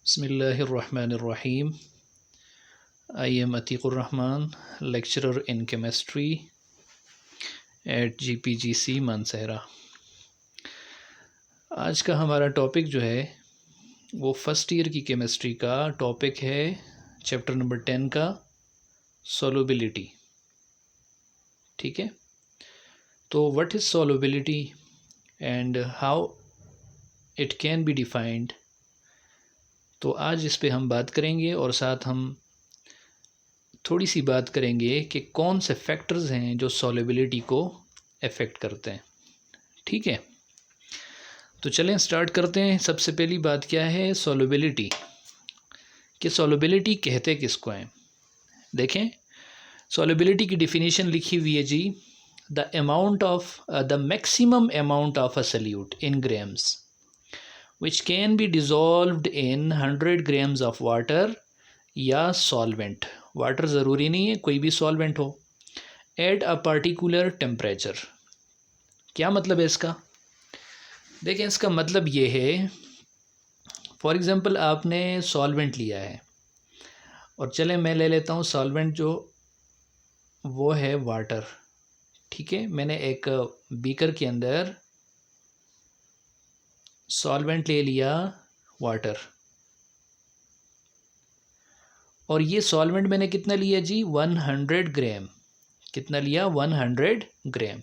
Bismillahirrahmanirrahim. I am Atiqur Rahman, lecturer in chemistry at GPGC Mansehra. आज का हमारा topic जो है वो फर्स्ट ईयर की केमिस्ट्री का टॉपिक है, चैप्टर नंबर 10 का सॉल्युबिलिटी। ठीक है, तो what is solubility and how it can be defined, तो आज इस पे हम बात करेंगे और साथ हम थोड़ी सी बात करेंगे कि कौन से फैक्टर्स हैं जो सॉल्युबिलिटी को अफेक्ट करते हैं। ठीक है, तो चलें स्टार्ट करते हैं। सबसे पहली बात क्या है सॉल्युबिलिटी, कि सॉल्युबिलिटी कहते किसको हैं। देखें, सॉल्युबिलिटी की डिफिनीशन लिखी हुई है जी, the amount of the maximum amount of a solute in grams which can be dissolved in 100 grams of water या सॉल्वेंट, वाटर ज़रूरी नहीं है, कोई भी सॉल्वेंट हो, एट अ पर्टिकुलर टेम्परेचर। क्या मतलब है इसका? देखें, इसका मतलब ये है, फॉर एग्ज़ाम्पल आपने सॉल्वेंट लिया है और चलें मैं ले लेता हूँ सॉल्वेंट जो वो है वाटर। ठीक है, मैंने एक बीकर के अंदर सॉल्वेंट ले लिया वाटर, और ये सॉल्वेंट मैंने कितना लिया जी 100 ग्राम। कितना लिया 100 ग्राम।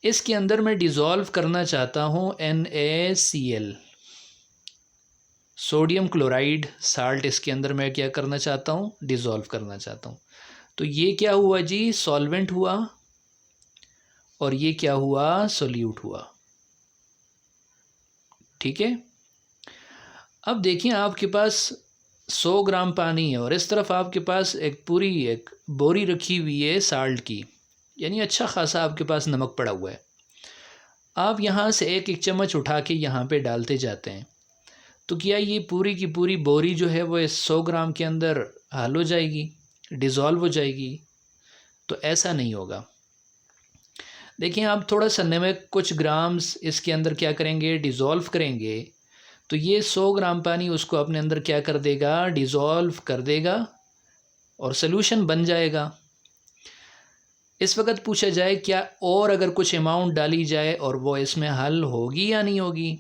इसके अंदर मैं डिज़ोल्व करना चाहता हूँ NaCl, सोडियम क्लोराइड साल्ट। इसके अंदर मैं क्या करना चाहता हूँ, डिज़ोल्व करना चाहता हूँ। तो ये क्या हुआ जी, सॉल्वेंट हुआ, और ये क्या हुआ, सोल्यूट हुआ। ठीक है, अब देखिए आपके पास 100 ग्राम पानी है और इस तरफ आपके पास एक बोरी रखी हुई है साल्ट की, यानी अच्छा खासा आपके पास नमक पड़ा हुआ है। आप यहाँ से एक एक चम्मच उठा के यहाँ पे डालते जाते हैं, तो क्या ये पूरी की पूरी बोरी जो है वो इस 100 ग्राम के अंदर हल हो जाएगी, डिज़ोल्व हो जाएगी? तो ऐसा नहीं होगा। देखिए, आप थोड़ा सा नमक कुछ ग्राम्स इसके अंदर क्या करेंगे, डिज़ोल्व करेंगे, तो ये 100 ग्राम पानी उसको अपने अंदर क्या कर देगा, डिज़ोल्व कर देगा और सॉल्यूशन बन जाएगा। इस वक्त पूछा जाए क्या और अगर कुछ अमाउंट डाली जाए और वो इसमें हल होगी या नहीं होगी,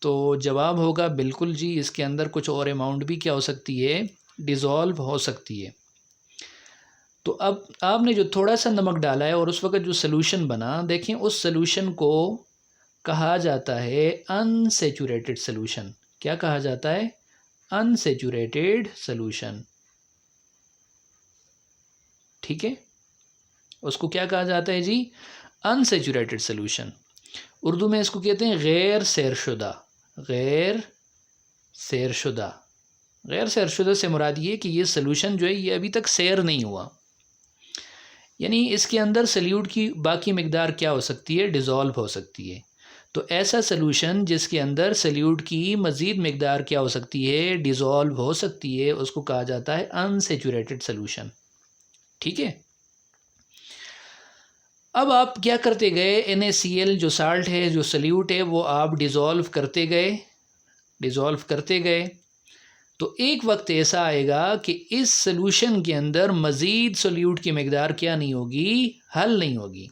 तो जवाब होगा बिल्कुल जी, इसके अंदर कुछ और अमाउंट भी क्या हो सकती है, डिज़ोल्व हो सकती है। तो अब आपने जो थोड़ा सा नमक डाला है और उस वक्त जो सॉल्यूशन बना, देखें उस सॉल्यूशन को कहा जाता है अनसैचुरेटेड सॉल्यूशन। क्या कहा जाता है, अनसैचुरेटेड सॉल्यूशन। ठीक है, उसको क्या कहा जाता है जी, अनसैचुरेटेड सॉल्यूशन। उर्दू में इसको कहते हैं गैर सैरशुदा। गैर सैरशुदा, गैर सैरशुदा से मुराद ये कि ये सॉल्यूशन जो है ये अभी तक सैर नहीं हुआ, यानी इसके अंदर सल्यूट की बाकी मिकदार क्या हो सकती है, डिज़ोल्व हो सकती है। तो ऐसा सॉल्यूशन जिसके अंदर सल्यूट की मज़ीद मिकदार क्या हो सकती है, डिज़ोल्व हो सकती है, उसको कहा जाता है अनसैचुरेटेड सॉल्यूशन। ठीक है, अब आप क्या करते गए, NaCl जो साल्ट है, जो सल्यूट है, वो आप डिज़ोल्व करते गए, डिज़ोल्व करते गए, तो एक वक्त ऐसा आएगा कि इस सॉल्यूशन के अंदर मज़ीद सॉल्यूट की मिकदार क्या नहीं होगी, हल नहीं होगी।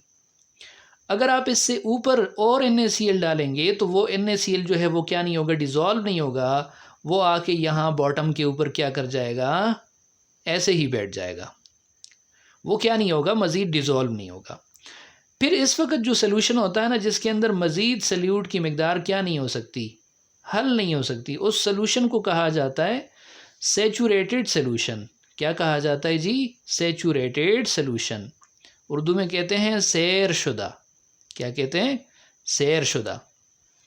अगर आप इससे ऊपर और NaCl डालेंगे तो वो NaCl जो है वो क्या नहीं होगा, डिज़ोल्व नहीं होगा, वो आके यहाँ बॉटम के ऊपर क्या कर जाएगा, ऐसे ही बैठ जाएगा, वो क्या नहीं होगा, मज़ीद डिज़ोल्व नहीं होगा। फिर इस वक्त जो सॉल्यूशन होता है ना, जिसके अंदर मज़ीद सल्यूट की मिकदार क्या नहीं हो सकती, हल नहीं हो सकती, उस सॉल्यूशन को कहा जाता है सैचुरेटेड सॉल्यूशन। क्या कहा जाता है जी, सैचुरेटेड सॉल्यूशन। उर्दू में कहते हैं सैरशुदा। क्या कहते हैं, सैरशुदा।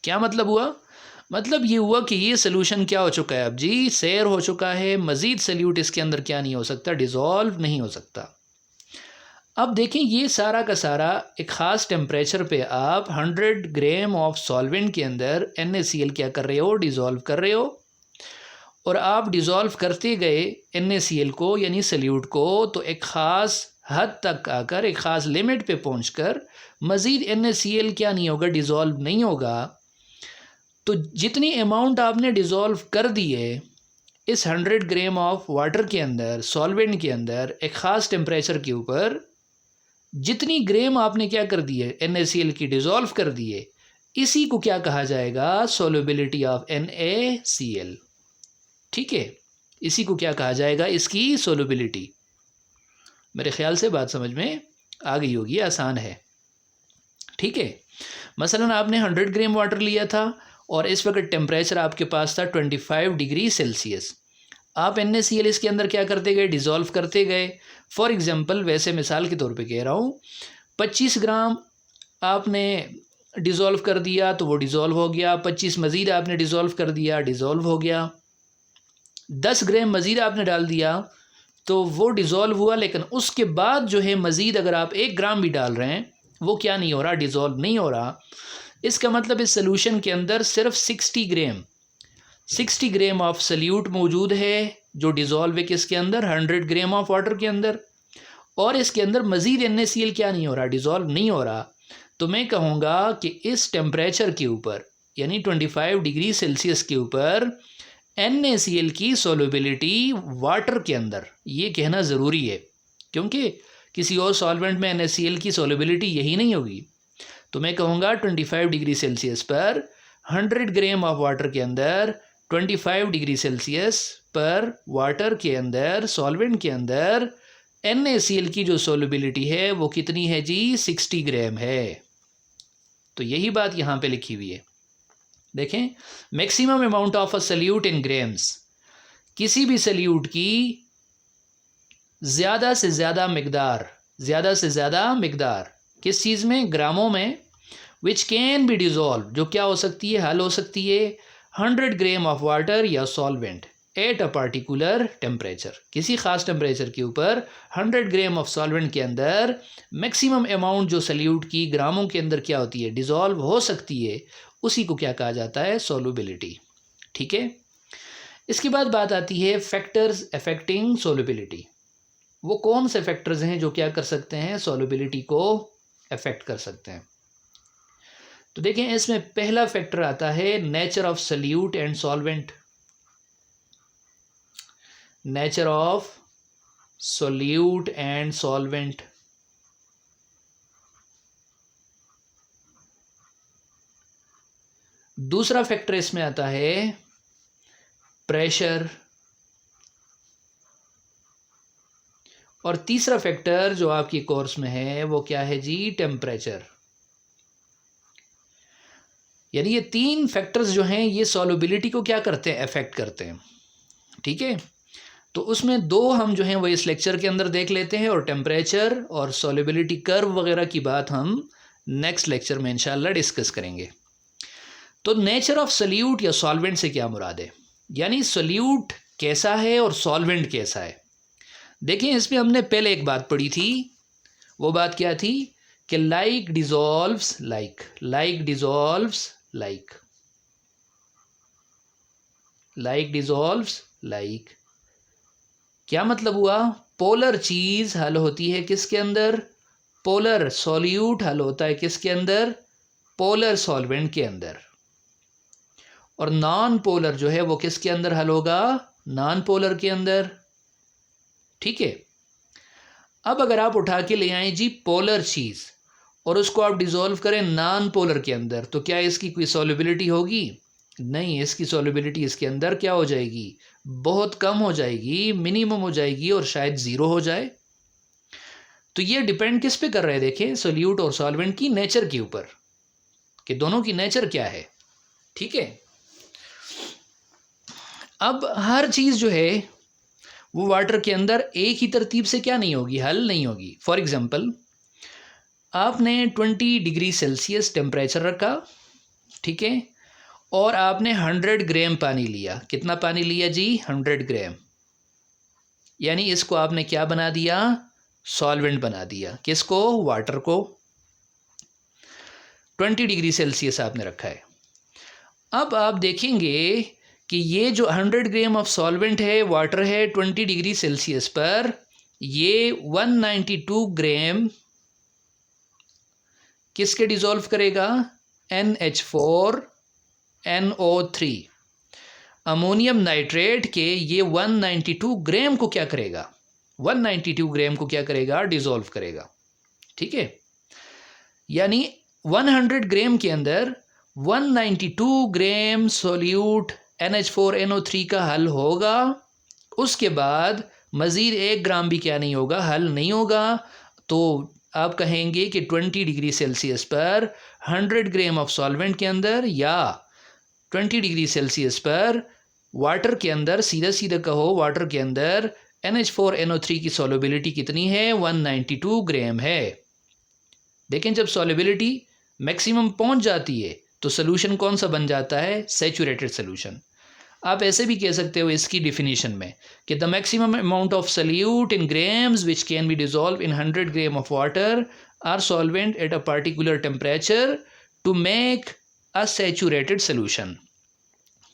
क्या मतलब हुआ, मतलब ये हुआ कि ये सॉल्यूशन क्या हो चुका है, अब जी सैर हो चुका है, मज़ीद सल्यूट इसके अंदर क्या नहीं हो सकता, डिज़ोल्व नहीं हो सकता। अब देखें, ये सारा का सारा एक ख़ास टेम्परेचर पे आप 100 ग्राम ऑफ सॉल्वेंट के अंदर NaCl क्या कर रहे हो, डिज़ोल्व कर रहे हो, और आप डिज़ोल्व करते गए NaCl को यानी सल्यूट को, तो एक ख़ास हद तक आकर, एक ख़ास लिमिट पे पहुंचकर मज़ीद NaCl क्या नहीं होगा, डिज़ोल्व नहीं होगा। तो जितनी अमाउंट आपने डिज़ोल्व कर दी है इस 100 ग्राम ऑफ वाटर के अंदर, सॉल्वेंट के अंदर, एक ख़ास टेम्परेचर के ऊपर, जितनी ग्राम आपने क्या कर दी है NaCl की डिज़ोल्व कर दी है, इसी को क्या कहा जाएगा, सोल्युबिलिटी ऑफ NaCl। ठीक है, इसी को क्या कहा जाएगा, इसकी सोल्युबिलिटी। मेरे ख्याल से बात समझ में आ गई होगी, आसान है। ठीक है, मसलन आपने 100 ग्राम वाटर लिया था और इस वक्त टेम्परेचर आपके पास था 25 डिग्री सेल्सियस। आप NaCl इसके अंदर क्या करते गए, डिज़ोल्व करते गए। फॉर एग्ज़ाम्पल, वैसे मिसाल के तौर पे कह रहा हूँ, 25 ग्राम आपने डिज़ोल्व कर दिया तो वो डिज़ोल्व हो गया, 25 मज़ीद आपने डिज़ोल्व कर दिया, डिज़ोल्व हो गया। 10 ग्राम मज़ीद आपने डाल दिया तो वो डिज़ोल्व हुआ, लेकिन उसके बाद जो है मज़ीद अगर आप 1 ग्राम भी डाल रहे हैं वो क्या नहीं हो रहा, डिज़ोल्व नहीं हो रहा। इसका मतलब इस सॉल्यूशन के अंदर सिर्फ 60 ग्राम ऑफ सल्यूट मौजूद है जो डिज़ोल्व है किसके अंदर, 100 ग्राम ऑफ वाटर के अंदर, और इसके अंदर मज़ीद NaCl क्या नहीं हो रहा, डिज़ोल्व नहीं हो रहा। तो मैं कहूँगा कि इस टेम्परेचर के ऊपर यानी 25 डिग्री सेल्सियस के ऊपर NaCl की सोल्युबिलिटी वाटर के अंदर, ये कहना ज़रूरी है क्योंकि किसी और सॉल्वेंट में NaCl की सोल्युबिलिटी यही नहीं होगी। तो मैं कहूँगा 25 डिग्री सेल्सियस पर 100 ग्राम ऑफ वाटर के अंदर 25 डिग्री सेल्सियस पर वाटर के अंदर, सॉल्वेंट के अंदर NaCl की जो सोल्युबिलिटी है वो कितनी है जी, 60 ग्राम है। तो यही बात यहाँ पे लिखी हुई है। देखें, maximum amount of a solute in grams, किसी भी सल्यूट की ज़्यादा से ज़्यादा मकदार किस चीज़ में, ग्रामों में, विच कैन बी डिज़ोल्व, जो क्या हो सकती है, हल हो सकती है 100 ग्राम ऑफ वाटर या solvent at a particular temperature, किसी ख़ास टेम्परेचर के ऊपर 100 ग्राम ऑफ सॉल्वेंट के अंदर मैक्सिमम अमाउंट जो सल्यूट की ग्रामों के अंदर क्या होती है, डिज़ोल्व हो सकती है, उसी को क्या कहा जाता है, सोल्युबिलिटी। ठीक है, इसके बाद बात आती है फैक्टर्स अफेक्टिंग सोल्युबिलिटी। वो कौन से फैक्टर्स हैं जो क्या कर सकते हैं, सोल्युबिलिटी को अफेक्ट कर सकते हैं। तो देखें, इसमें पहला फैक्टर आता है nature of solute and solvent. Nature of solute and solvent. दूसरा फैक्टर इसमें आता है प्रेशर, और तीसरा फैक्टर जो आपकी कोर्स में है वो क्या है जी, टेम्परेचर। यानी ये 3 फैक्टर्स जो हैं ये सॉल्युबिलिटी को क्या करते हैं, अफेक्ट करते हैं। ठीक है, तो उसमें 2 हम जो हैं वो इस लेक्चर के अंदर देख लेते हैं, और टेम्परेचर और सॉल्युबिलिटी कर्व वगैरह की बात हम नेक्स्ट लेक्चर में इंशाल्लाह डिस्कस करेंगे। तो नेचर ऑफ सल्यूट या सॉल्वेंट से क्या मुराद है, यानी सल्यूट कैसा है और सॉल्वेंट कैसा है। देखिए, इसमें हमने पहले एक बात पढ़ी थी, वो बात क्या थी कि like dissolves like, like dissolves like, like dissolves like. क्या मतलब हुआ, पोलर चीज़ हल होती है किसके अंदर, पोलर सॉल्यूट हल होता है किसके अंदर, पोलर सॉल्वेंट के अंदर, और नॉन पोलर जो है वो किसके अंदर हल होगा, नॉन पोलर के अंदर। ठीक है, अब अगर आप उठा के ले आएँ जी पोलर चीज़ और उसको आप डिज़ोल्व करें नॉन पोलर के अंदर, तो क्या इसकी कोई सॉल्युबिलिटी होगी, नहीं, इसकी सॉल्युबिलिटी इसके अंदर क्या हो जाएगी, बहुत कम हो जाएगी, मिनिमम हो जाएगी, और शायद ज़ीरो हो जाए। तो ये डिपेंड किस पे कर रहे हैं, देखें, सोल्यूट और सॉल्वेंट की नेचर के ऊपर, कि दोनों की नेचर क्या है। ठीक है, अब हर चीज़ जो है वो वाटर के अंदर एक ही तरतीब से क्या नहीं होगी, हल नहीं होगी। फॉर एग्ज़ाम्पल, आपने 20 डिग्री सेल्सियस टेम्परेचर रखा, ठीक है, और आपने 100 ग्राम पानी लिया। कितना पानी लिया जी, 100 ग्राम, यानी इसको आपने क्या बना दिया, सॉल्वेंट बना दिया। किसको, वाटर को। 20 डिग्री सेल्सियस आपने रखा है। अब आप देखेंगे कि ये जो 100 ग्राम ऑफ सॉल्वेंट है, वाटर है, 20 डिग्री सेल्सियस पर, ये 192 ग्राम किसके डिज़ोल्व करेगा, NH4 NO3, अमोनियम नाइट्रेट के ये 192 ग्राम को क्या करेगा, 192 ग्राम को क्या करेगा, डिसॉल्व करेगा। ठीक है, यानी 100 ग्राम के अंदर 192 ग्राम सोल्यूट NH4NO3 का हल होगा। उसके बाद मज़ीद 1 ग्राम भी क्या नहीं होगा, हल नहीं होगा। तो आप कहेंगे कि 20 डिग्री सेल्सियस पर 100 ग्राम ऑफ सॉल्वेंट के अंदर या 20 डिग्री सेल्सियस पर वाटर के अंदर, सीधा सीधा कहो वाटर के अंदर NH4NO3 की सॉल्युबिलिटी कितनी है, 192 ग्राम है। देखें, जब सॉल्युबिलिटी मैक्सिमम पहुंच जाती है तो सोल्यूशन कौन सा बन जाता है, सैचुरेटेड सोल्यूशन। आप ऐसे भी कह सकते हो इसकी डिफिनीशन में कि the maximum amount of solute in grams which can be dissolve in 100 gram of water or solvent at a particular temperature to make a saturated solution,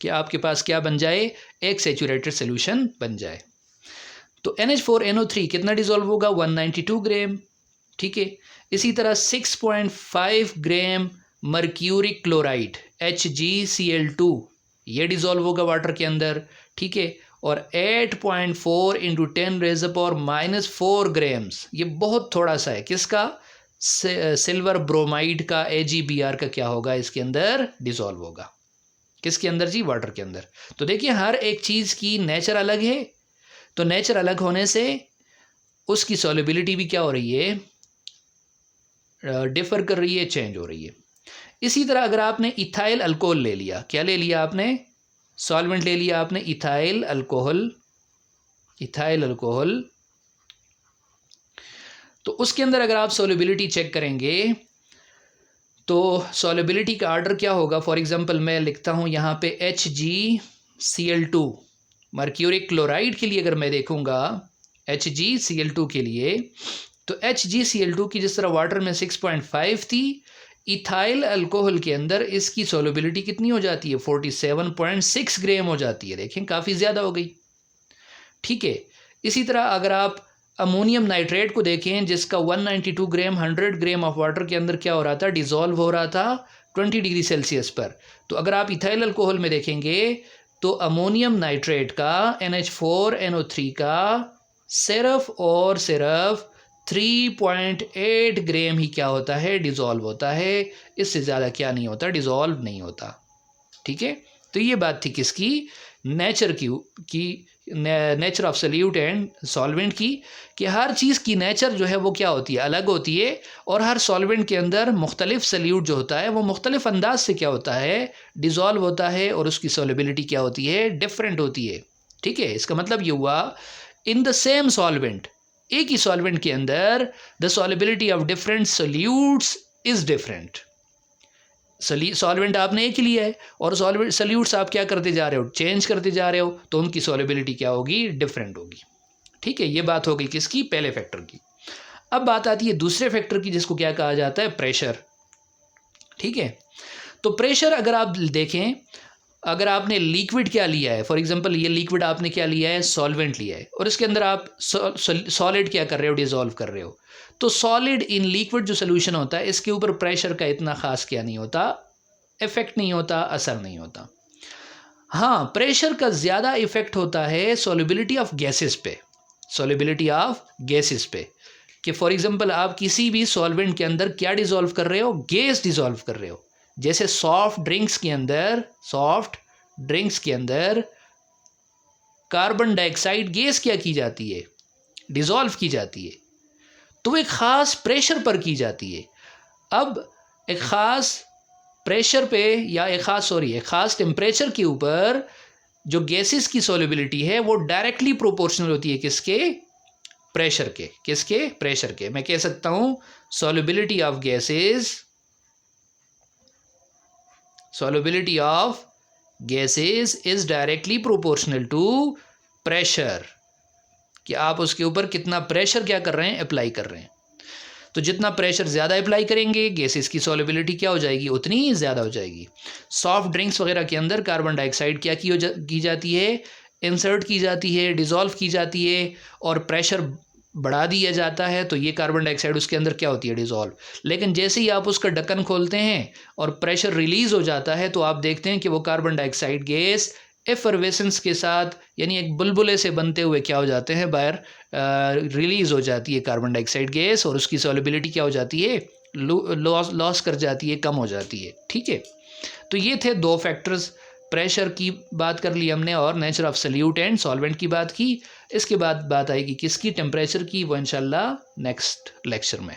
कि आपके पास क्या बन जाए, एक सैचुरेटेड सोल्यूशन बन जाए। तो NH4NO3 कितना डिजॉल्व होगा, 192 ग्राम। ठीक है, इसी तरह 6.5 ग्राम मर्क्यूरिक क्लोराइड HgCl2 ये डिज़ोल्व होगा वाटर के अंदर। ठीक है, और 8.4 × 10⁻⁻⁴ ग्राम्स, ये बहुत थोड़ा सा है, किसका, सिल्वर ब्रोमाइड का AgBr का क्या होगा, इसके अंदर डिज़ोल्व होगा। किसके अंदर जी, वाटर के अंदर। तो देखिए, हर एक चीज़ की नेचर अलग है, तो नेचर अलग होने से उसकी सॉल्युबिलिटी भी क्या हो रही है, डिफ़र कर रही है, चेंज हो रही है। इसी तरह अगर आपने इथाइल अल्कोहल ले लिया, क्या ले लिया आपने, सॉल्वेंट ले लिया आपने इथाइल अल्कोहल, तो उसके अंदर अगर आप सॉल्युबिलिटी चेक करेंगे तो सॉल्युबिलिटी का आर्डर क्या होगा। फॉर एग्जांपल मैं लिखता हूँ यहाँ पे HgCl2, मर्क्यूरिक क्लोराइड के लिए अगर मैं देखूँगा HgCl2 के लिए, तो HgCl2 की जिस तरह वाटर में 6.5 थी, इथाइल अल्कोहल के अंदर इसकी सॉल्युबिलिटी कितनी हो जाती है, 47.6 ग्राम हो जाती है। देखें, काफ़ी ज़्यादा हो गई। ठीक है, इसी तरह अगर आप अमोनियम नाइट्रेट को देखें, जिसका 192 ग्राम 100 ग्राम ऑफ वाटर के अंदर क्या हो रहा था, डिज़ोल्व हो रहा था 20 डिग्री सेल्सियस पर। तो अगर आप इथाइल अल्कोहल में देखेंगे तो अमोनियम नाइट्रेट का NH4NO3 का सिर्फ और सिर्फ 3.8 ग्राम ही क्या होता है, डिज़ोल्व होता है। इससे ज़्यादा क्या नहीं होता, डिज़ोल्व नहीं होता। ठीक है, तो ये बात थी किसकी, नेचर की nature of solute and solvent की, कि हर चीज़ की नेचर जो है वो क्या होती है, अलग होती है। और हर सॉल्वेंट के अंदर मुख्तलिफ सल्यूट जो होता है वो मुख्तलिफ अंदाज से क्या होता है, डिज़ोल्व होता है, और उसकी सॉल्युबिलिटी क्या होती है, डिफरेंट होती है। ठीक है, इसका मतलब ये हुआ, इन द सेम सॉल्वेंट, एक ही सॉल्वेंट के अंदर the solubility of different solutes is different. Solvent आपने एक ही लिया है और सोल्यूट्स आप क्या करते जा रहे हो, चेंज करते जा रहे हो, तो उनकी सॉल्युबिलिटी क्या होगी, डिफरेंट होगी। ठीक है, ये बात हो गई किसकी, पहले फैक्टर की। अब बात आती है दूसरे फैक्टर की, जिसको क्या कहा जाता है, प्रेशर। ठीक है, तो प्रेशर अगर आप देखें, अगर आपने लिक्विड क्या लिया है, फॉर एग्जांपल ये लिक्विड आपने क्या लिया है, सॉल्वेंट लिया है, और इसके अंदर आप सॉलिड क्या कर रहे हो, डिज़ोल्व कर रहे हो। तो सॉलिड इन लिक्विड जो सोल्यूशन होता है, इसके ऊपर प्रेशर का इतना ख़ास क्या नहीं होता, इफेक्ट नहीं होता, असर नहीं होता। हाँ, प्रेशर का ज़्यादा इफेक्ट होता है सॉल्युबिलिटी ऑफ गैसेस पे, सॉल्युबिलिटी ऑफ गैसेस पे, कि फॉर एग्जांपल आप किसी भी सॉल्वेंट के अंदर क्या डिज़ोल्व कर रहे हो, गैस डिज़ोल्व कर रहे हो। जैसे सॉफ्ट ड्रिंक्स के अंदर कार्बन डाइऑक्साइड गैस क्या की जाती है, डिज़ोल्व की जाती है, तो एक ख़ास प्रेशर पर की जाती है। अब एक ख़ास प्रेशर पे या एक ख़ास टेम्परेचर के ऊपर जो गैसेस की सॉल्युबिलिटी है वो डायरेक्टली प्रोपोर्शनल होती है किसके, प्रेशर के। किसके, प्रेशर के। मैं कह सकता हूँ solubility of gases is directly proportional to pressure, कि आप उसके ऊपर कितना प्रेशर क्या कर रहे हैं, अप्लाई कर रहे हैं। तो जितना प्रेशर ज़्यादा अप्लाई करेंगे, गैसेस की सॉल्युबिलिटी क्या हो जाएगी, उतनी ही ज़्यादा हो जाएगी। सॉफ्ट ड्रिंक्स वगैरह के अंदर कार्बन डाइऑक्साइड क्या की जाती है, इंसर्ट की जाती है, डिज़ोल्व की जाती है, और प्रेशर बढ़ा दिया जाता है तो ये कार्बन डाइऑक्साइड उसके अंदर क्या होती है, डिज़ोल्व। लेकिन जैसे ही आप उसका ढक्कन खोलते हैं और प्रेशर रिलीज़ हो जाता है तो आप देखते हैं कि वो कार्बन डाइऑक्साइड गैस एफरवेसेंस के साथ, यानी एक बुलबुले से बनते हुए क्या हो जाते हैं, बाहर रिलीज़ हो जाती है कार्बन डाइऑक्साइड गैस, और उसकी सॉल्युबिलिटी क्या हो जाती है, लॉस कर जाती है, कम हो जाती है। ठीक है, तो ये थे दो फैक्टर्स, प्रेशर की बात कर ली हमने और nature of solute and solvent की बात की। इसके बाद बात आएगी किसकी, टेम्परेचर की, वो इंशाल्लाह नेक्स्ट लेक्चर में।